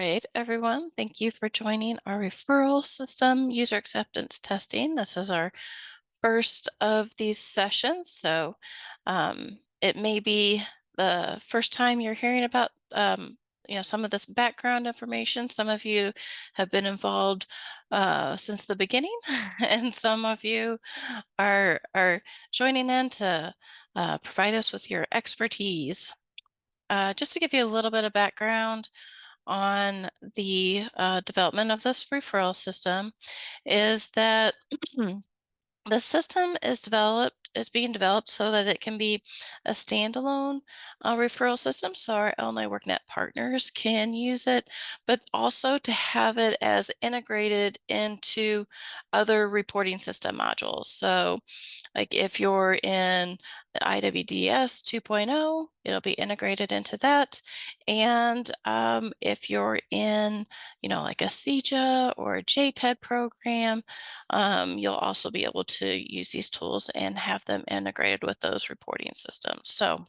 Great, everyone. Thank you for joining our referral system user acceptance testing. This is our first of these sessions. So it may be the first time you're hearing about some of this background information. Some of you have been involved since the beginning, and some of you are joining in to provide us with your expertise. Just to give you a little bit of background on the development of this referral system is that the system is being developed so that it can be a standalone referral system, so our Illinois WorkNet partners can use it, but also to have it as integrated into other reporting system modules. So like if you're in the IWDS 2.0, it'll be integrated into that. And if you're in, like a CJA or a JTED program, you'll also be able to use these tools and have them integrated with those reporting systems. So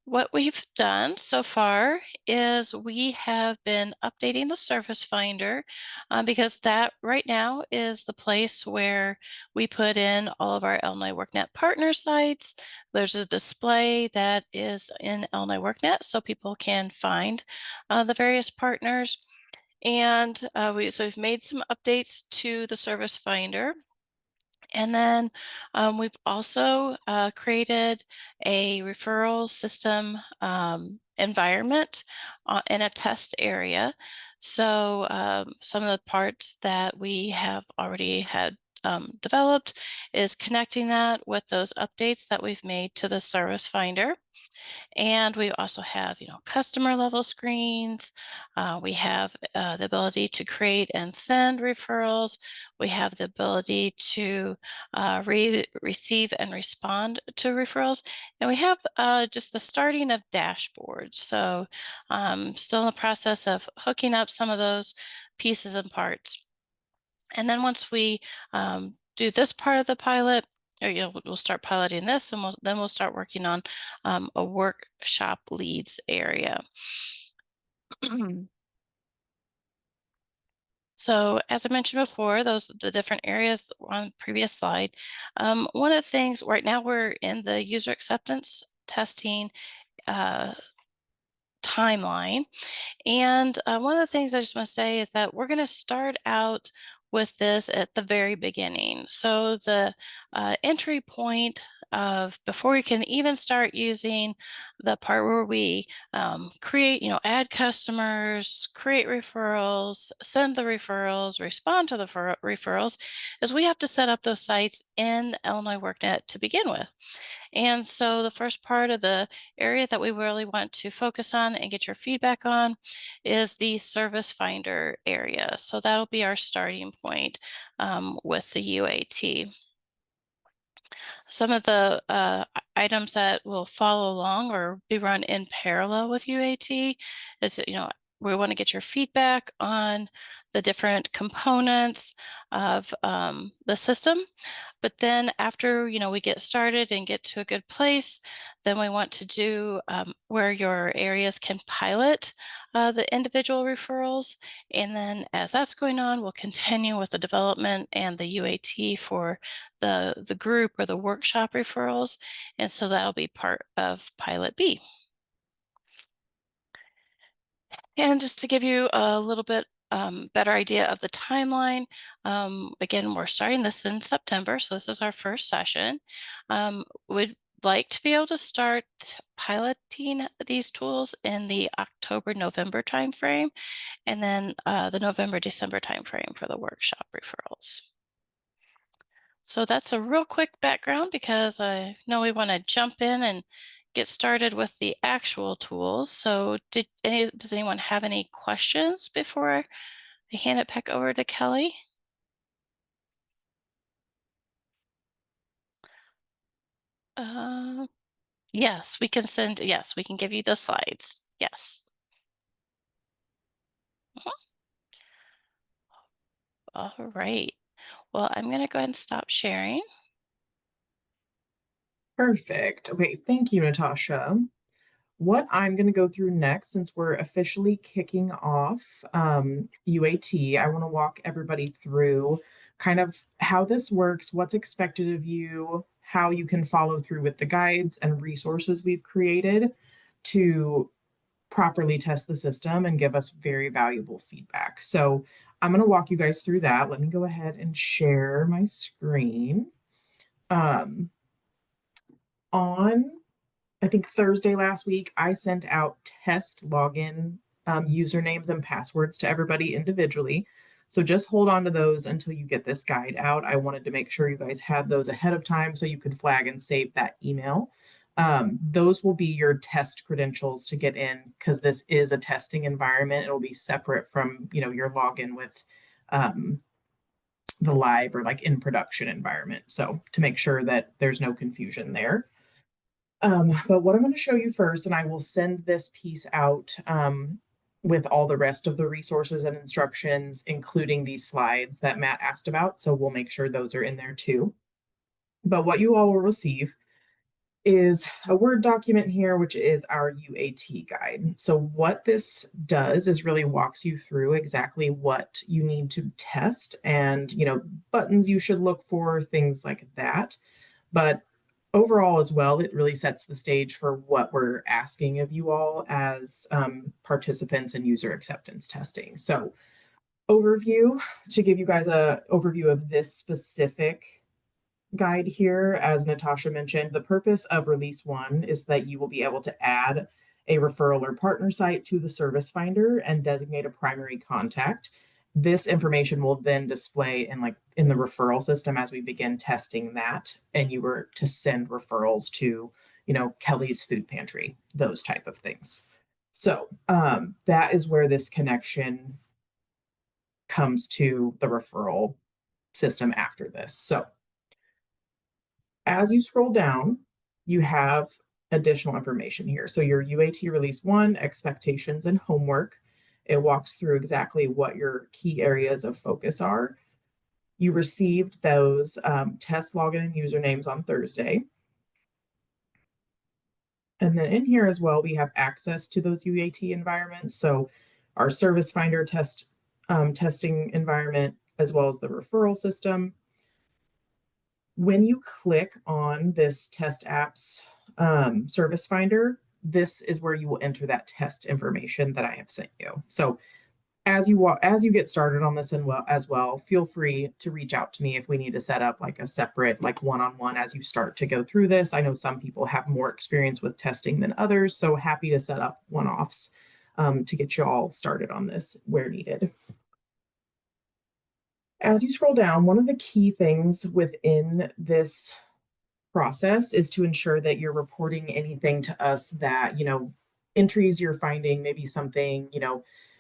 what we've done so far is we have been updating the Service Finder because that right now is the place where we put in all of our Illinois WorkNet partner sites. There's a display that is in Illinois WorkNet so people can find the various partners. And so we've made some updates to the Service Finder. And then we've also created a referral system environment in a test area. So some of the parts that we have already had developed is connecting that with those updates that we've made to the Service Finder. And we also have, customer level screens. We have the ability to create and send referrals. We have the ability to receive and respond to referrals. And we have just the starting of dashboards. So still in the process of hooking up some of those pieces and parts. And then once we do this part of the pilot, or we'll start piloting this, and then we'll start working on a workshop leads area. So as I mentioned before, those the different areas on the previous slide. One of the things right now we're in the user acceptance testing uh, timeline. And one of the things I just want to say is that we're going to start out with this at the very beginning. So the entry point of before we can even start using the part where we create, add customers, create referrals, send the referrals, respond to the referrals, is we have to set up those sites in Illinois WorkNet to begin with. And so the first part of the area that we really want to focus on and get your feedback on is the Service Finder area. So that'll be our starting point with the UAT. Some of the items that will follow along or be run in parallel with UAT is, we want to get your feedback on the different components of the system. But then after, we get started and get to a good place, then we want to do where your areas can pilot the individual referrals. And then as that's going on, we'll continue with the development and the UAT for the group or the workshop referrals. And so that'll be part of Pilot B. And just to give you a little bit better idea of the timeline, again, we're starting this in September, so this is our first session. We'd like to be able to start piloting these tools in the October-November timeframe, and then the November-December timeframe for the workshop referrals. So that's a real quick background because I know we want to jump in and get started with the actual tools. So does anyone have any questions before I hand it back over to Kelly? Uh, yes, yes, we can give you the slides. Yes. Mhm. All right. Well, I'm going to go ahead and stop sharing. Perfect. Okay, thank you, Natasha. What I'm going to go through next, since we're officially kicking off UAT, I want to walk everybody through kind of how this works, what's expected of you, how you can follow through with the guides and resources we've created to properly test the system and give us very valuable feedback. So I'm going to walk you guys through that. Let me go ahead and share my screen. Um, on I think Thursday last week, I sent out test login usernames and passwords to everybody individually. So just hold on to those until you get this guide out. I wanted to make sure you guys had those ahead of time so you could flag and save that email. Those will be your test credentials to get in because this is a testing environment. It'll be separate from your login with um, the live or like in production environment. So to make sure that there's no confusion there. But what I'm going to show you first, and I will send this piece out with all the rest of the resources and instructions, including these slides that Matt asked about. So we'll make sure those are in there too. But what you all will receive is a Word document here, which is our UAT guide. So what this does is really walks you through exactly what you need to test and, buttons you should look for, things like that. But overall as well, it really sets the stage for what we're asking of you all as participants in user acceptance testing. So overview, to give you guys a overview of this specific guide here, as Natasha mentioned, the purpose of release 1 is that you will be able to add a referral or partner site to the service finder and designate a primary contact. This information will then display in the referral system as we begin testing that, and you were to send referrals to Kelly's food pantry, those type of things. So that is where this connection comes to the referral system after this. So as you scroll down, you have additional information here. So your UAT release 1, expectations and homework. It walks through exactly what your key areas of focus are. You received those test login and usernames on Thursday. And then in here as well, we have access to those UAT environments. So our service finder testing environment, as well as the referral system. When you click on this test apps service finder, this is where you will enter that test information that I have sent you. So as you get started on this as well, feel free to reach out to me if we need to set up like a separate one-on-one as you start to go through this. I know some people have more experience with testing than others, so happy to set up one-offs to get you all started on this where needed. As you scroll down, one of the key things within this process is to ensure that you're reporting anything to us that, entries you're finding, maybe something,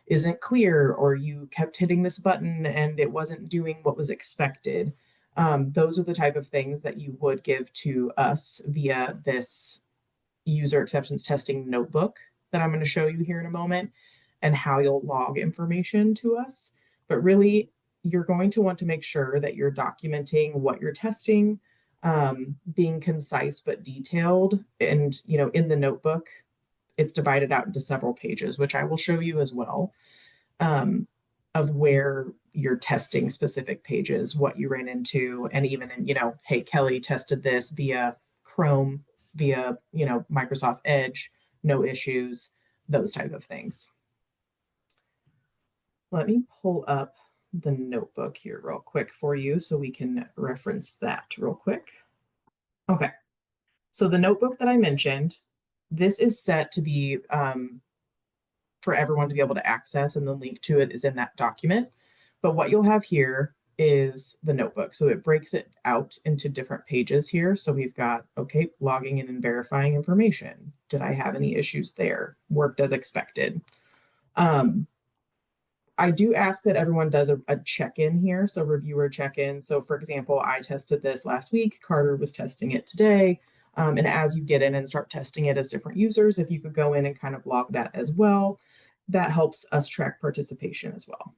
isn't clear, or you kept hitting this button and it wasn't doing what was expected. Those are the type of things that you would give to us via this user acceptance testing notebook that I'm going to show you here in a moment, and how you'll log information to us. But really, you're going to want to make sure that you're documenting what you're testing, being concise but detailed. And, in the notebook, it's divided out into several pages, which I will show you as well, of where you're testing specific pages, what you ran into, and even in, hey, Kelly tested this via Chrome, via, Microsoft Edge, no issues, those type of things. Let me pull up the notebook here real quick for you so we can reference that real quick. Okay, so the notebook that I mentioned, this is set to be for everyone to be able to access, and the link to it is in that document. But what you'll have here is the notebook. So it breaks it out into different pages here. So we've got, okay, logging in and verifying information. Did I have any issues there? Worked as expected. I do ask that everyone does a check-in here. So reviewer check-in. So for example, I tested this last week. Carter was testing it today. And as you get in and start testing it as different users, if you could go in and kind of log that as well, that helps us track participation as well.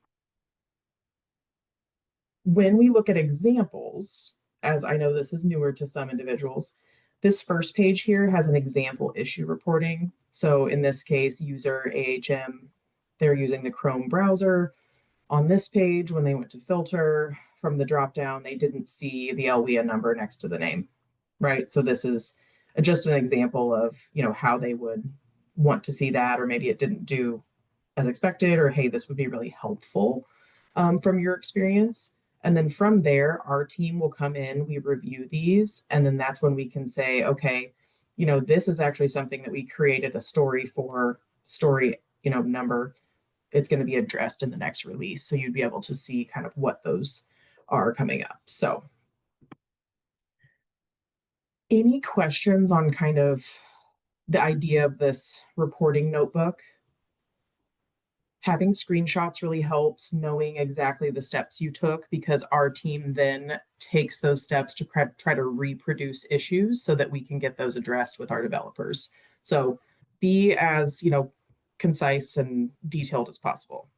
When we look at examples, as I know this is newer to some individuals, this first page here has an example issue reporting. So in this case, user AHM, they're using the Chrome browser. On this page, when they went to filter from the dropdown, they didn't see the LWIA number next to the name, right? So this is just an example of, how they would want to see that, or maybe it didn't do as expected, or hey, this would be really helpful from your experience. And then from there, our team will come in, we review these, and then that's when we can say, okay, this is actually something that we created a story for, story, number. It's going to be addressed in the next release. So you'd be able to see kind of what those are coming up. So, any questions on kind of the idea of this reporting notebook? Having screenshots really helps, knowing exactly the steps you took, because our team then takes those steps to try to reproduce issues so that we can get those addressed with our developers. So be as, concise and detailed as possible.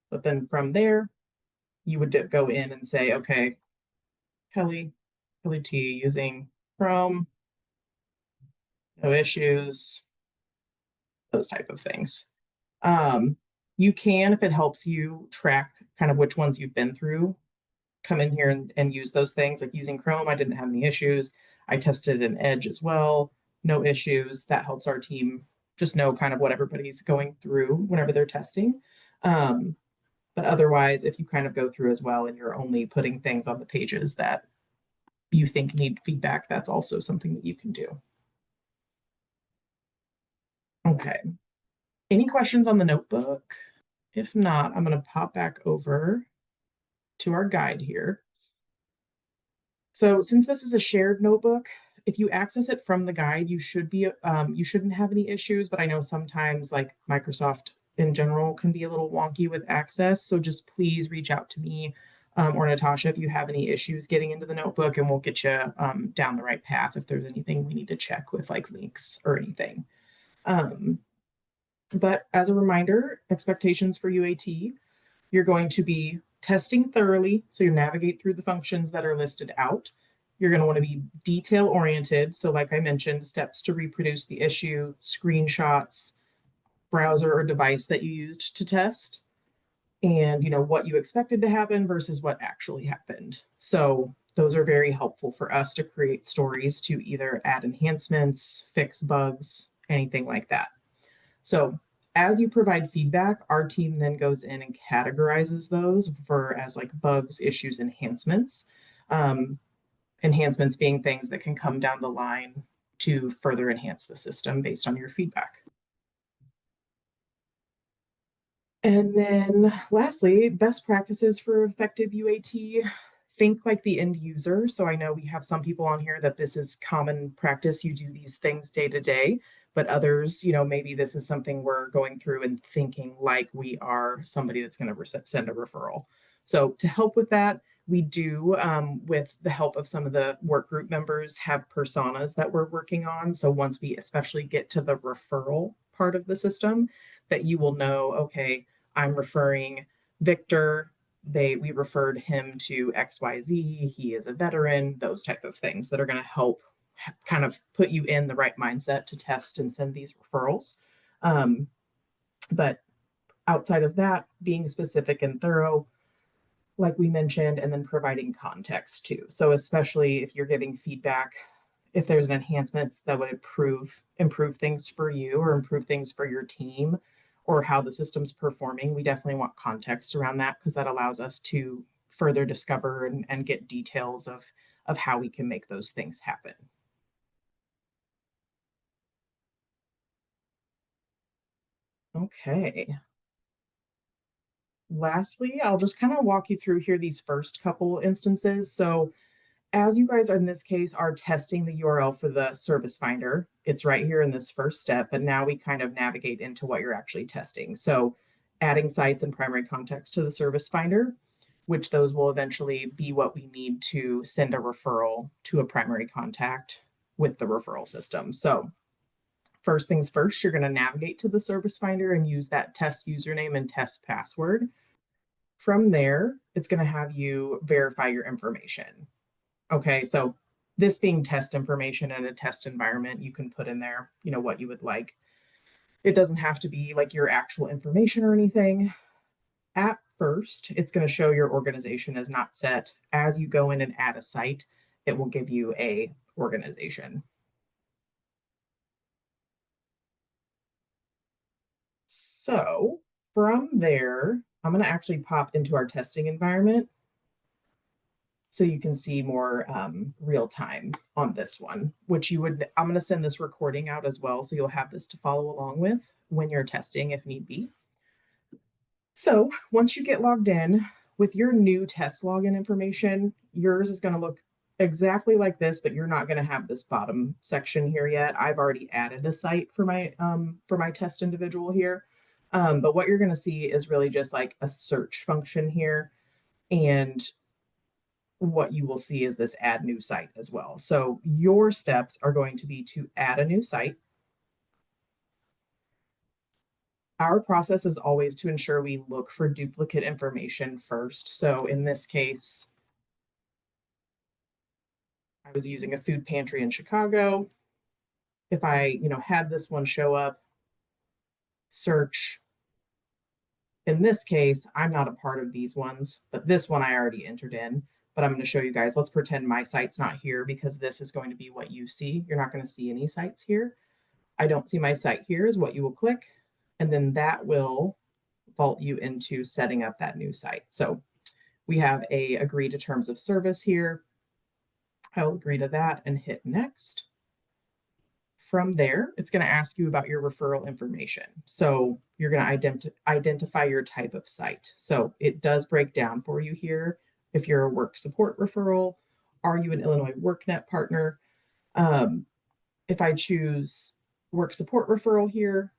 But then from there, you would go in and say, okay, Kelly T using Chrome, no issues, those type of things. You can, if it helps you track kind of which ones you've been through, come in here and use those things. Like using Chrome, I didn't have any issues. I tested an Edge as well, no issues. That helps our team just know kind of what everybody's going through whenever they're testing. But otherwise, if you kind of go through as well and you're only putting things on the pages that you think need feedback, that's also something that you can do. Okay. Any questions on the notebook? If not, I'm going to pop back over to our guide here. So since this is a shared notebook, if you access it from the guide, you shouldn't have any issues, but I know sometimes like Microsoft in general can be a little wonky with access. So just please reach out to me or Natasha if you have any issues getting into the notebook, and we'll get you down the right path if there's anything we need to check with like links or anything. But as a reminder, expectations for UAT, you're going to be testing thoroughly, so you navigate through the functions that are listed out. You're going to want to be detail oriented. So like I mentioned, steps to reproduce the issue, screenshots, browser or device that you used to test, and what you expected to happen versus what actually happened. So those are very helpful for us to create stories to either add enhancements, fix bugs, anything like that. So as you provide feedback, our team then goes in and categorizes those as like bugs, issues, enhancements. Enhancements being things that can come down the line to further enhance the system based on your feedback. And then lastly, best practices for effective UAT. Think like the end user. So I know we have some people on here that this is common practice. You do these things day to day, but others, maybe this is something we're going through and thinking like we are somebody that's going to send a referral. So to help with that, we do, with the help of some of the work group members, have personas that we're working on. So once we especially get to the referral part of the system, that you will know, okay, I'm referring Victor. We referred him to XYZ. He is a veteran, those type of things that are going to help kind of put you in the right mindset to test and send these referrals. But outside of that, being specific and thorough, like we mentioned, and then providing context too. So especially if you're giving feedback, if there's an enhancement that would improve things for you or improve things for your team or how the system's performing, we definitely want context around that, because that allows us to further discover and get details of how we can make those things happen. Okay. Lastly, I'll just kind of walk you through here these first couple instances. So as you guys in this case are testing the URL for the service finder, it's right here in this first step. And now we kind of navigate into what you're actually testing. So adding sites and primary contacts to the service finder, which those will eventually be what we need to send a referral to a primary contact with the referral system. So first things first, you're going to navigate to the service finder and use that test username and test password. From there, it's going to have you verify your information. Okay, so this being test information in a test environment, you can put in there, what you would like. It doesn't have to be like your actual information or anything. At first, it's going to show your organization is not set. As you go in and add a site, it will give you a organization. So from there, I'm going to actually pop into our testing environment so you can see more real time on this one, which I'm going to send this recording out as well. So you'll have this to follow along with when you're testing if need be. So once you get logged in with your new test login information, yours is going to look exactly like this, but you're not going to have this bottom section here yet. I've already added a site for my test individual here. But what you're going to see is really just like a search function here. And what you will see is this add new site as well. So your steps are going to be to add a new site. Our process is always to ensure we look for duplicate information first. So in this case, I was using a food pantry in Chicago. If I, had this one show up, search. In this case, I'm not a part of these ones, but this one I already entered in. But I'm going to show you guys. Let's pretend my site's not here because this is going to be what you see. You're not going to see any sites here. I don't see my site here is what you will click. And then that will vault you into setting up that new site. So we have a agree to terms of service here. I'll agree to that and hit next. From there, it's going to ask you about your referral information. So you're going to identify your type of site. So it does break down for you here. If you're a work support referral, are you an Illinois workNet partner? If I choose work support referral here,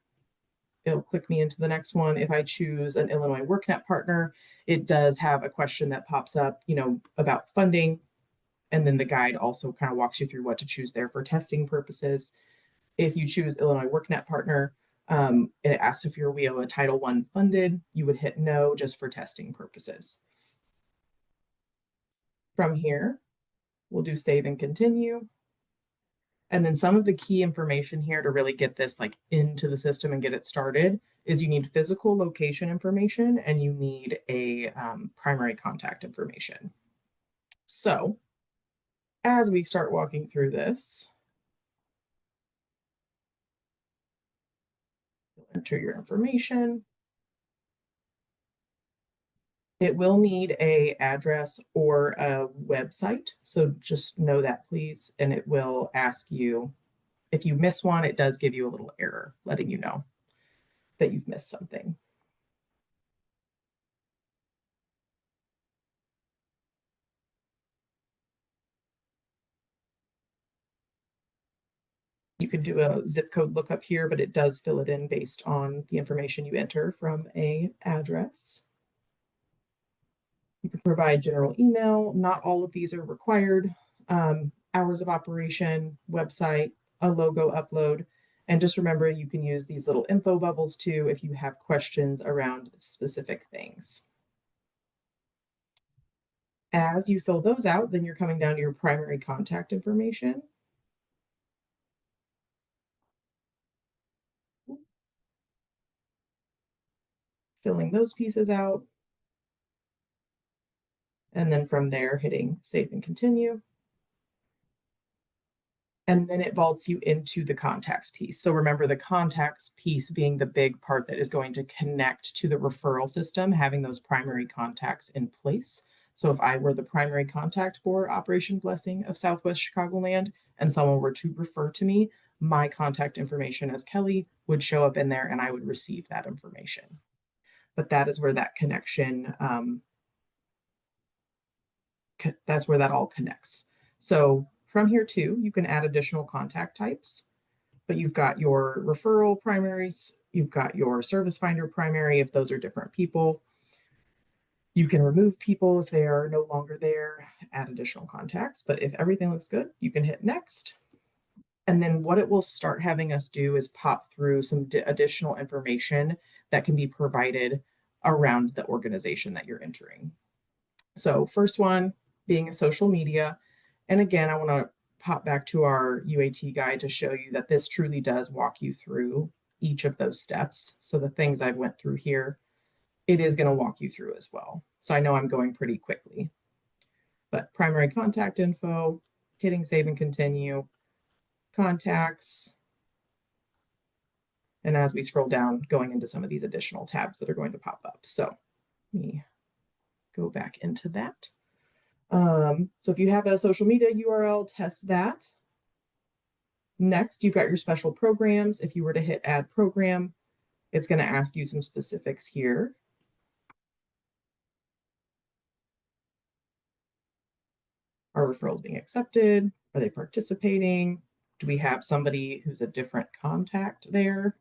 it'll click me into the next one. If I choose an Illinois workNet partner, it does have a question that pops up, about funding. And then the guide also kind of walks you through what to choose there for testing purposes. If you choose Illinois workNet partner, it asks if you're WIOA Title I funded. You would hit no just for testing purposes. From here, we'll do save and continue. And then some of the key information here to really get this like into the system and get it started is you need physical location information and you need a primary contact information. So as we start walking through this, enter your information. It will need a address or a website. So just know that, please. And it will ask you, if you miss one, it does give you a little error letting you know that you've missed something. You can do a zip code lookup here, but it does fill it in based on the information you enter from a address. You can provide general email. Not all of these are required. Hours of operation, website, a logo upload. And just remember, you can use these little info bubbles too if you have questions around specific things. As you fill those out, then you're coming down to your primary contact information. Filling those pieces out. And then from there, hitting save and continue. And then it vaults you into the contacts piece. So remember the contacts piece being the big part that is going to connect to the referral system, having those primary contacts in place. So if I were the primary contact for Operation Blessing of Southwest Chicagoland and someone were to refer to me, my contact information as Kelly would show up in there and I would receive that information. But that is where that connection, that's where that all connects. So from here too, you can add additional contact types, but you've got your referral primaries, you've got your service finder primary if those are different people. You can remove people if they are no longer there, add additional contacts, but if everything looks good, you can hit next. And then what it will start having us do is pop through some additional information that can be provided around the organization that you're entering. So first one being a social media. And again, I want to pop back to our UAT guide to show you that this truly does walk you through each of those steps. So the things I've went through here, it is going to walk you through as well. So I know I'm going pretty quickly, but primary contact info, hitting save and continue, contacts, and as we scroll down, going into some of these additional tabs that are going to pop up. So let me go back into that. So if you have a social media URL, test that. Next, you've got your special programs. If you were to hit add program, it's going to ask you some specifics here. Are referrals being accepted? Are they participating? Do we have somebody who's a different contact there?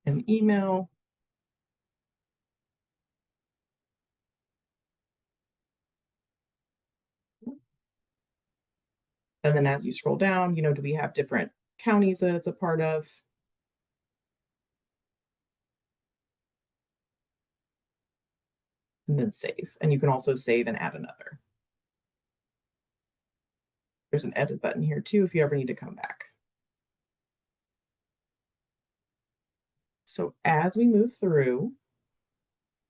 An email. And then as you scroll down, do we have different counties that it's a part of? And then save. And you can also save and add another. There's an edit button here too if you ever need to come back. So as we move through,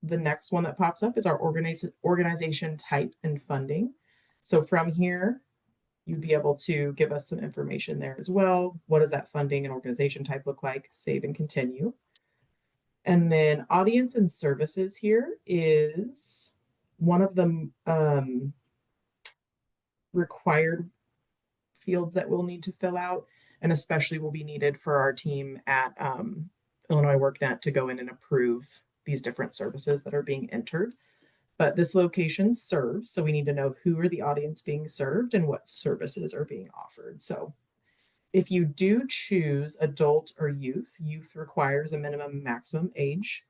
the next one that pops up is our organization type and funding. So from here, you'd be able to give us some information there as well. What does that funding and organization type look like? Save and continue. And then audience and services here is one of the required fields that we'll need to fill out, and especially will be needed for our team at Illinois WorkNet to go in and approve these different services that are being entered. But this location serves, so we need to know who are the audience being served and what services are being offered. So if you do choose adult or youth, youth requires a minimum and maximum age.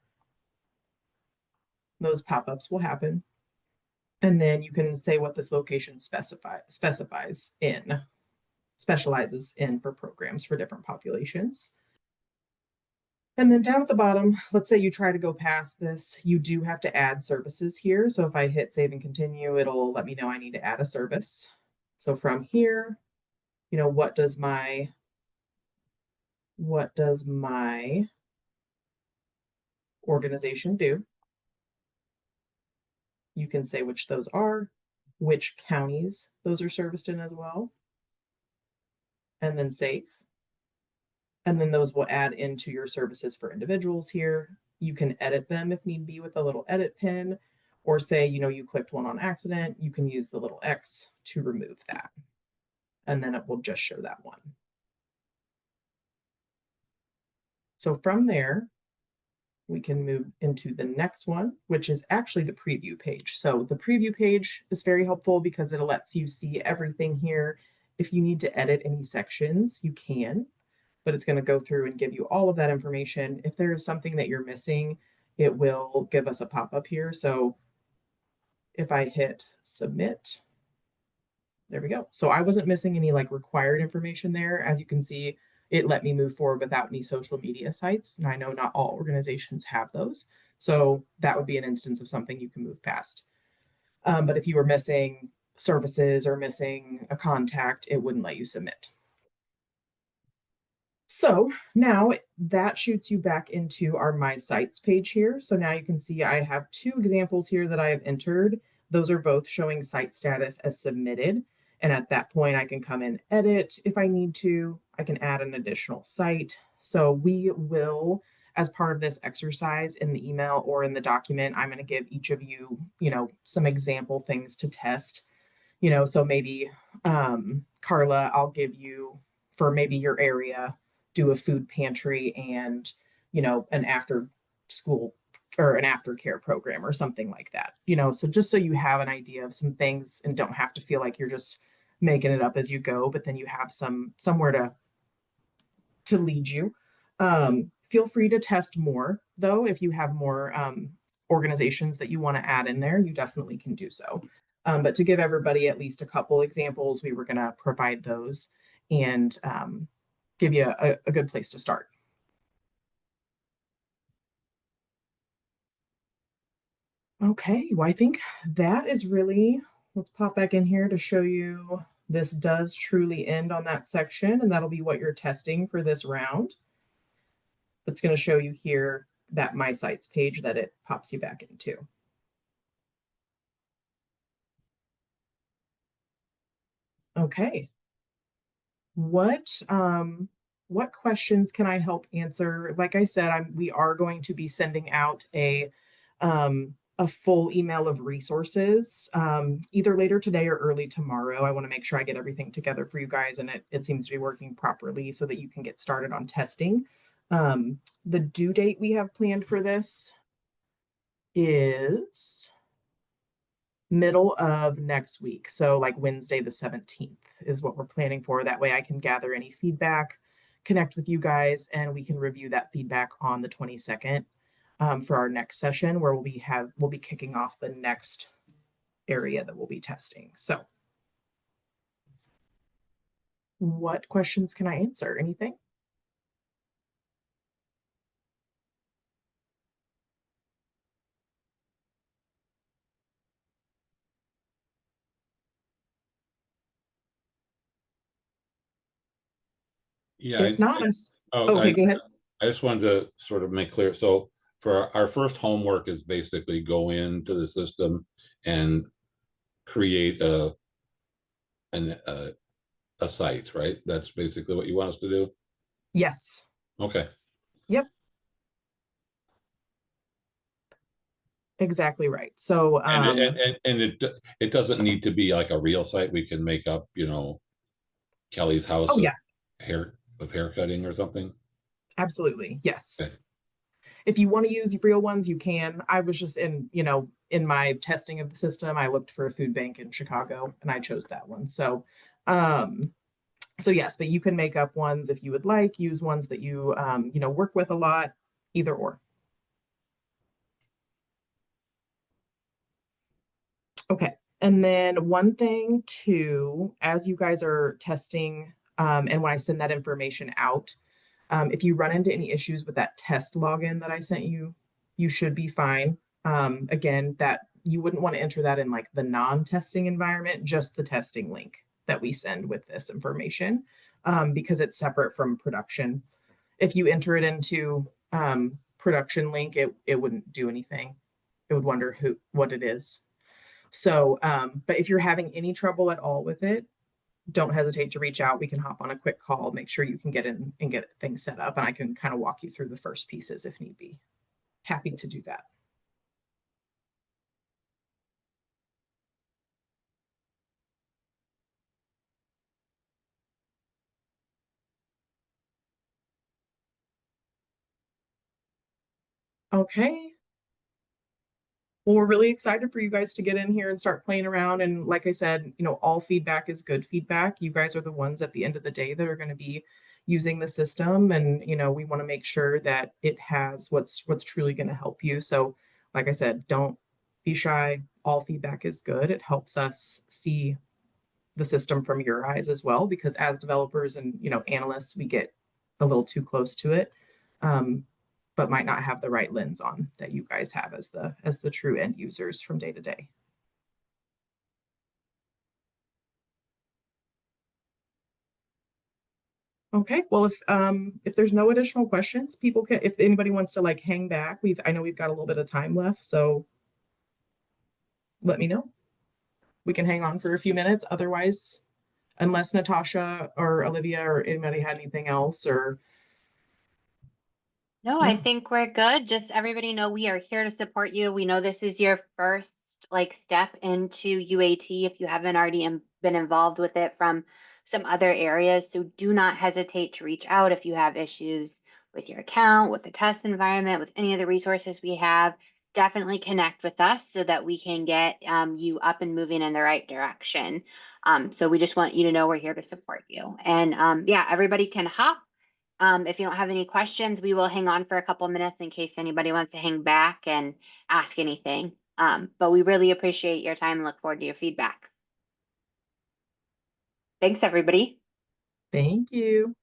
Those pop-ups will happen. And then you can say what this location specializes in for programs for different populations. And then down at the bottom, let's say you try to go past this, you do have to add services here. So if I hit save and continue, it'll let me know I need to add a service. So from here, what does my organization do? You can say which those are, which counties those are serviced in as well, and then save. And then those will add into your services for individuals here. You can edit them if need be with a little edit pin, or say, you clicked one on accident, you can use the little X to remove that. And then it will just show that one. So from there, we can move into the next one, which is actually the preview page. So the preview page is very helpful because it lets you see everything here. If you need to edit any sections, you can, but it's going to go through and give you all of that information. If there is something that you're missing, it will give us a pop-up here. So if I hit submit, there we go. So I wasn't missing any required information there. As you can see, it let me move forward without any social media sites. And I know not all organizations have those. So that would be an instance of something you can move past. But if you were missing services or missing a contact, it wouldn't let you submit. So now that shoots you back into our My Sites page here. So now you can see I have two examples here that I have entered. Those are both showing site status as submitted. And at that point, I can come in, edit if I need to. I can add an additional site. So we will, as part of this exercise in the email or in the document, I'm going to give each of you, some example things to test. So maybe Carla, I'll give you for maybe your area, do a food pantry and, an after school or an aftercare program or something like that. So just so you have an idea of some things and don't have to feel like you're just making it up as you go, but then you have somewhere to lead you. Feel free to test more though. If you have more organizations that you want to add in there, you definitely can do so. But to give everybody at least a couple examples, we were going to provide those and give you a good place to start. Okay, well, I think that is really, let's pop back in here to show you this does truly end on that section, and that'll be what you're testing for this round. It's going to show you here that My Sites page that it pops you back into. Okay. What questions can I help answer? Like I said, we are going to be sending out a full email of resources either later today or early tomorrow. I want to make sure I get everything together for you guys, and it seems to be working properly so that you can get started on testing. The due date we have planned for this is middle of next week. So, like Wednesday, the 17th is what we're planning for. That way, I can gather any feedback, connect with you guys, and we can review that feedback on the 22nd for our next session where we'll be kicking off the next area that we'll be testing. So, what questions can I answer? Anything? Yeah, If not, oh, okay, go ahead. I just wanted to sort of make clear. So for our first homework is basically go into the system and create an, a site, right? That's basically what you want us to do. Yes. Okay. Yep. Exactly right. So, And it doesn't need to be like a real site. We can make up, Kelly's oh house yeah, of hair cutting or something. absolutely. Yes. Okay. If you want to use real ones, you can. I was just in my testing of the system, I looked for a food bank in Chicago and I chose that one. Um, so yes, but you can make up ones if you would like, use ones that you work with a lot, either or. Okay. And then one thing too, as you guys are testing, and when I send that information out, if you run into any issues with that test login that I sent you, you should be fine. Again, that you wouldn't want to enter that in like the non-testing environment, just the testing link that we send with this information, because it's separate from production. If you enter it into production link, it wouldn't do anything. It would wonder what it is. So, but if you're having any trouble at all with it, don't hesitate to reach out. We can hop on a quick call, make sure you can get in and get things set up, and I can kind of walk you through the first pieces if need be. Happy to do that. Okay. Well, we're really excited for you guys to get in here and start playing around. And like I said, all feedback is good feedback. You guys are the ones at the end of the day that are going to be using the system. And, we want to make sure that it has what's truly going to help you. So, like I said, don't be shy. All feedback is good. It helps us see the system from your eyes as well, because as developers and analysts, we get a little too close to it. But might not have the right lens on that you guys have as the true end users from day to day. Okay, well, if there's no additional questions, people can, if anybody wants to like hang back, I know we've got a little bit of time left, so let me know. We can hang on for a few minutes. Otherwise, unless Natasha or Olivia or anybody had anything else, or No, I no. think we're good. Just everybody know we are here to support you. We know this is your first step into UAT if you haven't already been involved with it from some other areas. So do not hesitate to reach out if you have issues with your account, with the test environment, with any of the resources we have. Definitely connect with us so that we can get you up and moving in the right direction. So we just want you to know we're here to support you. And yeah, everybody can hop. If you don't have any questions, we will hang on for a couple minutes in case anybody wants to hang back and ask anything. But we really appreciate your time and look forward to your feedback. Thanks, everybody. Thank you.